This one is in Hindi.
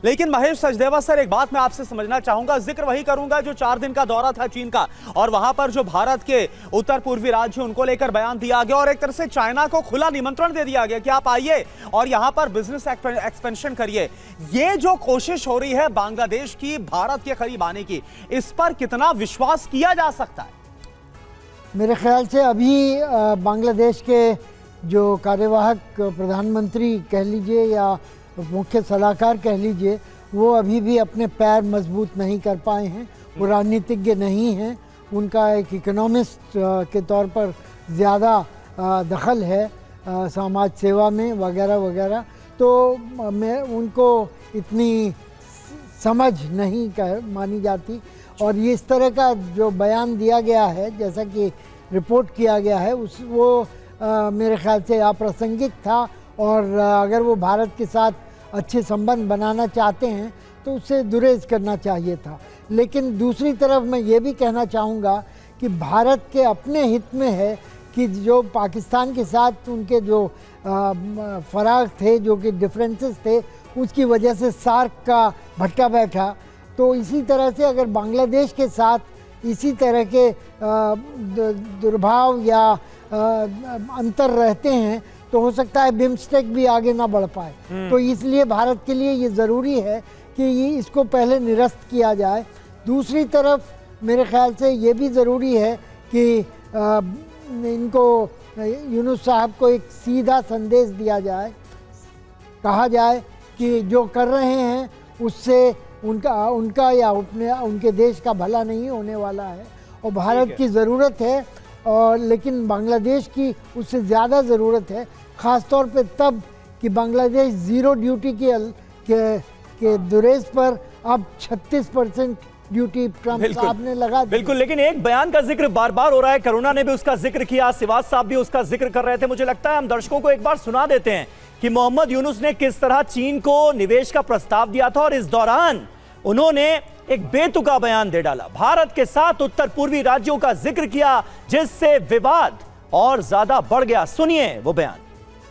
लेकिन महेश सचदेवा सर, एक बात मैं आपसे समझना चाहूंगा, जिक्र वही करूंगा जो 4 दिन का दौरा था चीन का, और वहां पर जो भारत के उत्तर पूर्वी राज्य उनको लेकर बयान दिया गया और एक तरह से चाइना को खुला निमंत्रण दे दिया गया कि आप आइए और यहां पर बिजनेस एक्सपेंशन करिए। ये जो कोशिश हो रही है बांग्लादेश की भारत के करीब आने की, इस पर कितना विश्वास किया जा सकता है? मेरे ख्याल से अभी बांग्लादेश के जो कार्यवाहक प्रधानमंत्री कह लीजिए या मुख्य सलाहकार कह लीजिए, वो अभी भी अपने पैर मजबूत नहीं कर पाए हैं। वो राजनीतिज्ञ नहीं हैं, उनका एक इकोनॉमिस्ट के तौर पर ज़्यादा दखल है समाज सेवा में वगैरह वगैरह। तो मैं उनको इतनी समझ नहीं मानी जाती। और ये इस तरह का जो बयान दिया गया है, जैसा कि रिपोर्ट किया गया है, वो मेरे ख्याल से अप्रासंगिक था। और अगर वो भारत के साथ अच्छे संबंध बनाना चाहते हैं तो उससे गुरेज करना चाहिए था। लेकिन दूसरी तरफ मैं ये भी कहना चाहूँगा कि भारत के अपने हित में है कि जो पाकिस्तान के साथ उनके जो फराक थे, जो कि डिफरेंसेस थे, उसकी वजह से सार्क का भटका बैठा। तो इसी तरह से अगर बांग्लादेश के साथ इसी तरह के दुर्भाव या अंतर रहते हैं तो हो सकता है बिम्स्टेक भी आगे ना बढ़ पाए। तो इसलिए भारत के लिए ये ज़रूरी है कि इसको पहले निरस्त किया जाए। दूसरी तरफ मेरे ख्याल से ये भी ज़रूरी है कि इनको यूनुस साहब को एक सीधा संदेश दिया जाए, कहा जाए कि जो कर रहे हैं उससे उनका या उनके देश का भला नहीं होने वाला है और भारत की ज़रूरत है। और लेकिन बांग्लादेश की उससे ज़्यादा ज़रूरत है, ख़ास तौर पे तब कि बांग्लादेश ज़ीरो ड्यूटी के दुरेज पर अब 36% ड्यूटी ट्रंप साहब ने लगा दी। बिल्कुल, लेकिन एक बयान का जिक्र बार बार हो रहा है, करुणा ने भी उसका जिक्र किया, सिवाज साहब भी उसका जिक्र कर रहे थे। मुझे लगता है हम दर्शकों को एक बार सुना देते हैं कि मोहम्मद यूनुस ने किस तरह चीन को निवेश का प्रस्ताव दिया था और इस दौरान उन्होंने एक बेतुका बयान दे डाला। भारत के साथ उत्तर पूर्वी राज्यों का जिक्र किया जिससे विवाद और ज्यादा बढ़ गया। सुनिए वो बयान।